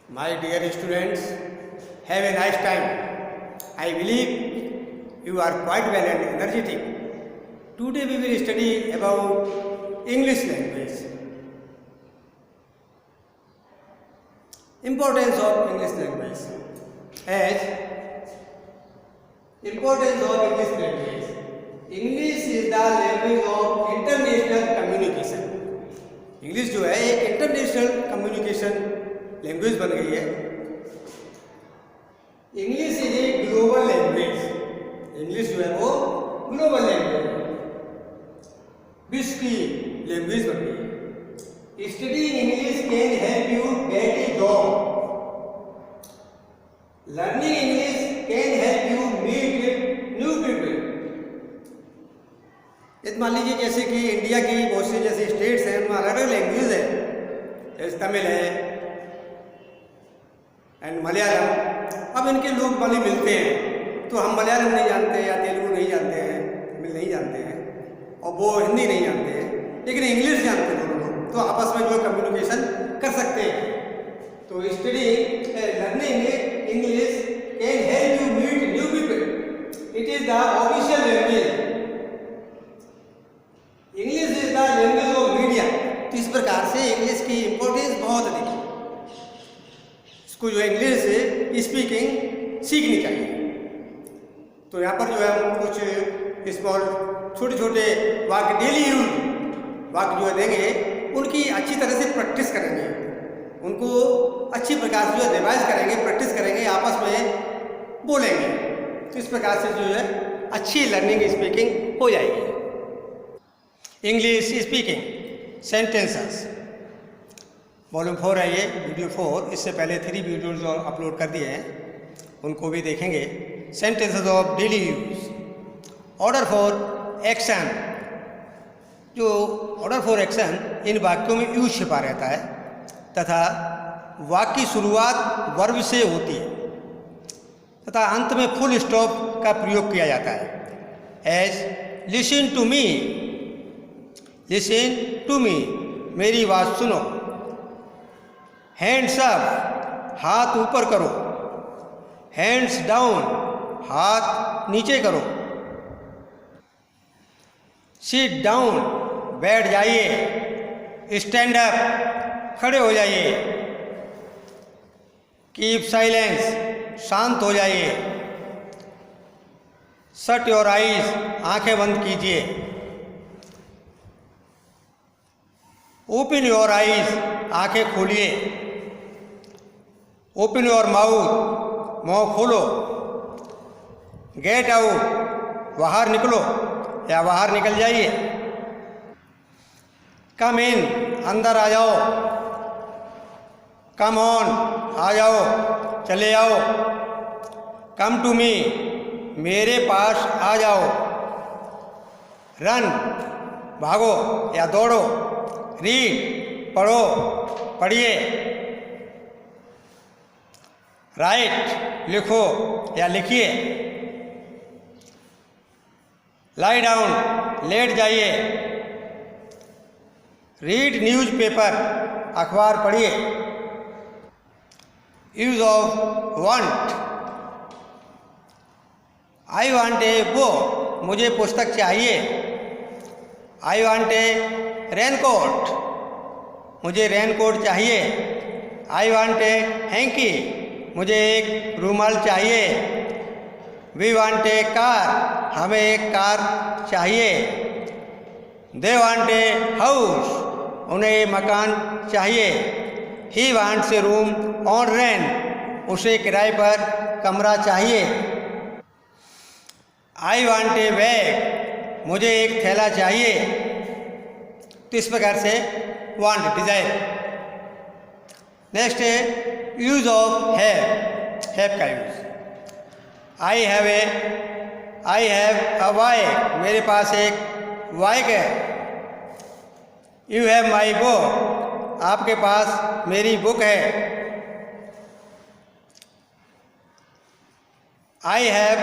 My dear students, have a nice time. I believe you are quite well and energetic. Today we will study about English language. Importance of English language. As importance of English language. English is the language of international communication. English जो है एक international communication language बन गई है. English is a global language. English जो है वो global language है, विश्व की लैंग्वेज बन गई है. Study in English can help you get a job. Learning English can help you meet new people. मान लीजिए जैसे कि इंडिया की बहुत से जैसे स्टेट्स हैं उनमें अलग अलग लैंग्वेज है, जैसे तमिल है एंड मलयालम. अब इनके लोग वाले मिलते हैं तो हम मलयालम नहीं जानते या तेलुगु नहीं जानते हैं, तमिल नहीं जानते हैं और वो हिंदी नहीं जानते हैं, लेकिन इंग्लिश जानते हैं दोनों लोग, तो आपस में जो कम्युनिकेशन कर सकते हैं. तो study learning English can help you meet new people. It is the official language. English is the language of media. तो इस प्रकार से इंग्लिश की इम्पोर्टेंस बहुत अधिक है. इसको जो है इंग्लिश स्पीकिंग सीखनी चाहिए. तो यहाँ पर जो है हम कुछ स्मॉल छोटे छोटे वाक्य डेली यूज वाक्य जो है देंगे, उनकी अच्छी तरह से प्रैक्टिस करेंगे, उनको अच्छी प्रकार से जो है रिवाइज करेंगे, प्रैक्टिस करेंगे, आपस में बोलेंगे. तो इस प्रकार से जो है अच्छी लर्निंग स्पीकिंग हो जाएगी. इंग्लिश स्पीकिंग सेंटेंसेस वॉल्यूम 4 है ये, वीडियो 4. इससे पहले 3 वीडियोज और अपलोड कर दिए हैं, उनको भी देखेंगे. Sentences of daily use. Order for action. जो ऑर्डर फॉर एक्शन इन वाक्यों में यूज छिपा रहता है तथा वाक्य की शुरुआत वर्ब से होती है तथा अंत में फुल स्टॉप का प्रयोग किया जाता है. As listen to me. Listen to me, मेरी बात सुनो. हैंड्स अप, हाथ ऊपर करो. हैंड्स डाउन, हाथ नीचे करो. सिट डाउन, बैठ जाइए. स्टैंड अप, खड़े हो जाइए. कीप साइलेंस, शांत हो जाइए. शट योर आइज, आंखें बंद कीजिए. ओपन योर आइज, आंखें खोलिए. ओपन योर माउथ, मुंह खोलो. गेट आउट, बाहर निकलो या बाहर निकल जाइए. कम इन, अंदर आ जाओ. कम ऑन, आ जाओ, चले आओ. कम टू मी, मेरे पास आ जाओ. रन, भागो या दौड़ो. रीड, पढ़ो, पढ़िए. राइट, लिखो या लिखिए. लाई डाउन, लेट जाइए. रीड न्यूज़पेपर, अखबार पढ़िए. Use of want. I want a book, मुझे पुस्तक चाहिए. आई वांट ए रेनकोट, मुझे रेनकोट चाहिए. आई वांट ए हैंकी, मुझे एक रूमाल चाहिए. वी वांट ए कार, हमें एक कार चाहिए. दे वांट ए हाउस, उन्हें मकान चाहिए. He wants A room on rent, उसे किराए पर कमरा चाहिए. आई वांट ए बैग, मुझे एक थैला चाहिए. तो इस प्रकार से वांट, डिजायर. नेक्स्ट है यूज ऑफ हैव. हैव का use. I have a bike, मेरे पास एक बाइक है. यू हैव माई बुक, आपके पास मेरी बुक है. आई हैव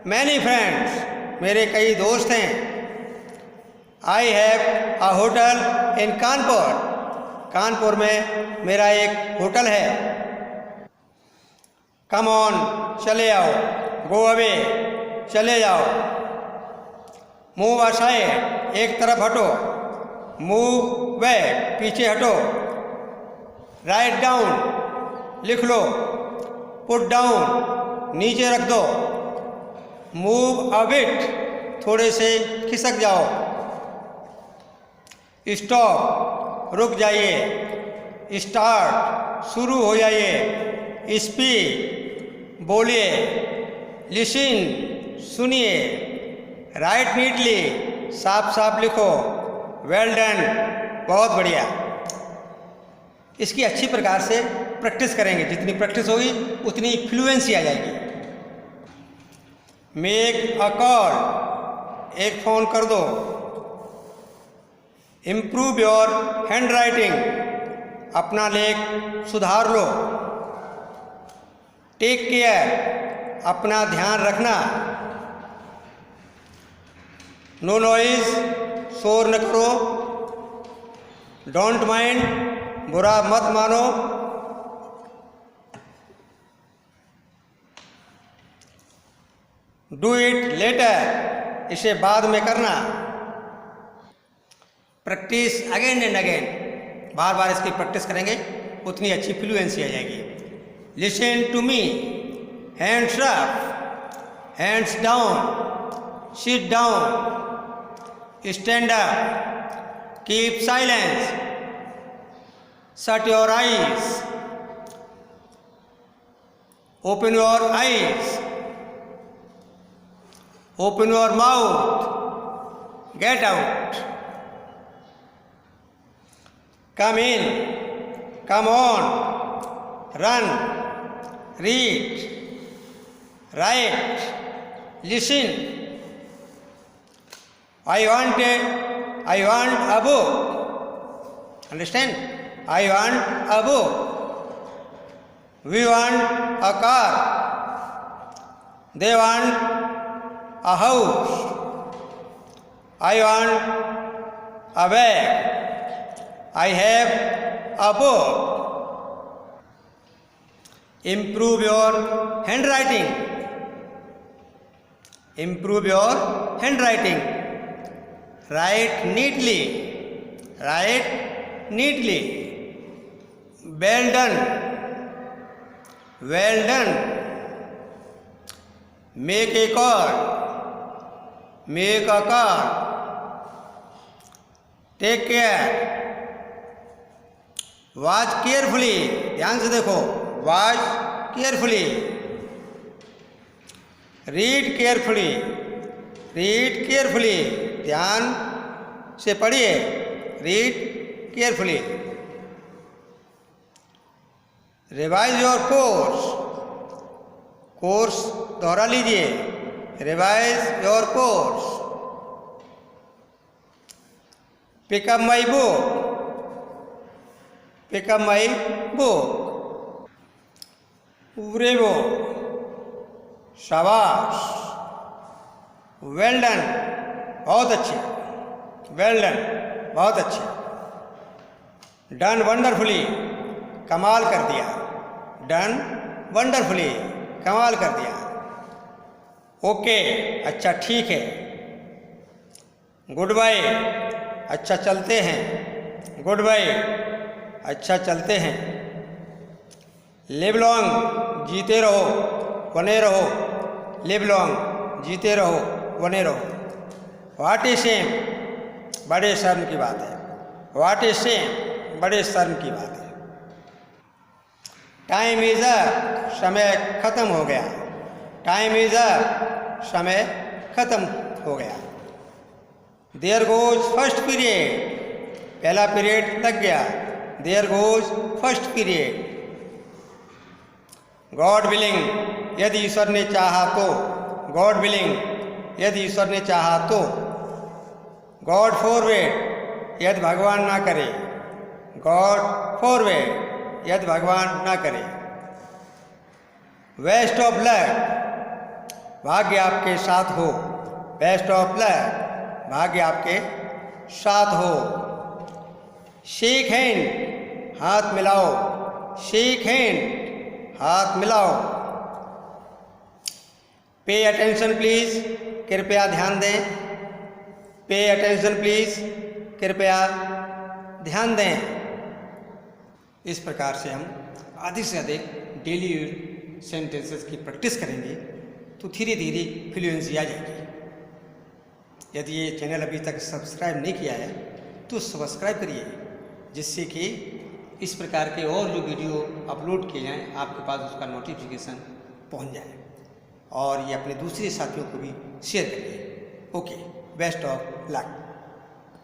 मैनी फ्रेंड्स, मेरे कई दोस्त हैं. I have a hotel in Kanpur, Kanpur में मेरा एक होटल है। कम ऑन, चले आओ। गो अवे, चले जाओ। मूव असाइड, एक तरफ हटो। मूव बैक, पीछे हटो। राइट डाउन, लिख लो। पुट डाउन, नीचे रख दो। मूव अ बिट, थोड़े से खिसक जाओ। स्टॉप, रुक जाइए। स्टार्ट, शुरू हो जाइए। स्पीक, बोलिए। लिसन, सुनिए। राइट नीटली, साफ साफ लिखो। वेल डन, बहुत बढ़िया। इसकी अच्छी प्रकार से प्रैक्टिस करेंगे। जितनी प्रैक्टिस होगी उतनी फ्लुएंसी आ जाएगी। मेक अ कॉल, एक फ़ोन कर दो। इम्प्रूव योर हैंड राइटिंग, अपना लेख सुधार लो। टेक केयर, अपना ध्यान रखना। नो नॉइज, शोर न करो। डोंट माइंड, बुरा मत मानो। डू इट लेटर, इसे बाद में करना। प्रैक्टिस अगेन एंड अगेन, बार बार इसकी प्रैक्टिस करेंगे उतनी अच्छी फ्लुएंसी आ जाएगी। Listen to me, hands up, hands down, sit down, stand up, keep silence, shut your eyes, open your eyes, open your mouth, get out, come in, come on, run, read, write, listen. I want a book. Understand? I want a book. We want a car. They want a house. I want a bag. I have a book. Improve your handwriting. Improve your handwriting. Write neatly. Write neatly. Well done. Well done. Make a call. Make a call. Take care. Watch carefully. ध्यान से देखो। Watch carefully. Read carefully. Read carefully. ध्यान से पढ़िए। Read carefully. Revise your course. Course दोहरा लीजिए। Revise your course. Pick up my book. Pick up my book. Bravo, शाबाश। Well done, बहुत अच्छे। वेल डन, बहुत अच्छे। डन वंडरफुली, कमाल कर दिया। डन वंडरफुली, कमाल कर दिया। ओके, अच्छा ठीक है। गुड बाय, अच्छा चलते हैं। गुड बाय, अच्छा चलते हैं। लिव लॉन्ग, जीते रहो, बने रहो। लिव लॉन्ग, जीते रहो, बने रहो। व्हाट इज शेम, बड़े शर्म की बात है। व्हाट इज शेम, बड़े शर्म की बात है। टाइम इज अप, समय खत्म हो गया। टाइम इज अप, समय खत्म हो गया। देयर गोज फर्स्ट पीरियड, पहला पीरियड लग गया। There goes first period. God willing, यदि ईश्वर ने चाहा तो। गॉड विलिंग, यदि ईश्वर ने चाहा तो। गॉड फॉरवर्ड, यदि भगवान ना करे। गॉड फॉरवर्ड, यदि भगवान ना करे। बेस्ट ऑफ लक, भाग्य आपके साथ हो। बेस्ट ऑफ लक, भाग्य आपके साथ हो। शेक हैंड, हाथ मिलाओ, शेक हैंड, हाथ मिलाओ। पे अटेंशन प्लीज, कृपया ध्यान दें। पे अटेंशन प्लीज, कृपया ध्यान दें। इस प्रकार से हम अधिक से अधिक डेली सेंटेंसेस की प्रैक्टिस करेंगे तो धीरे धीरे फ्लुएंसी आ जाएगी। यदि ये चैनल अभी तक सब्सक्राइब नहीं किया है तो सब्सक्राइब करिए, जिससे कि इस प्रकार के और जो वीडियो अपलोड किए जाएँ आपके पास उसका नोटिफिकेशन पहुंच जाए, और ये अपने दूसरे साथियों को भी शेयर करिए। Okay, best of luck.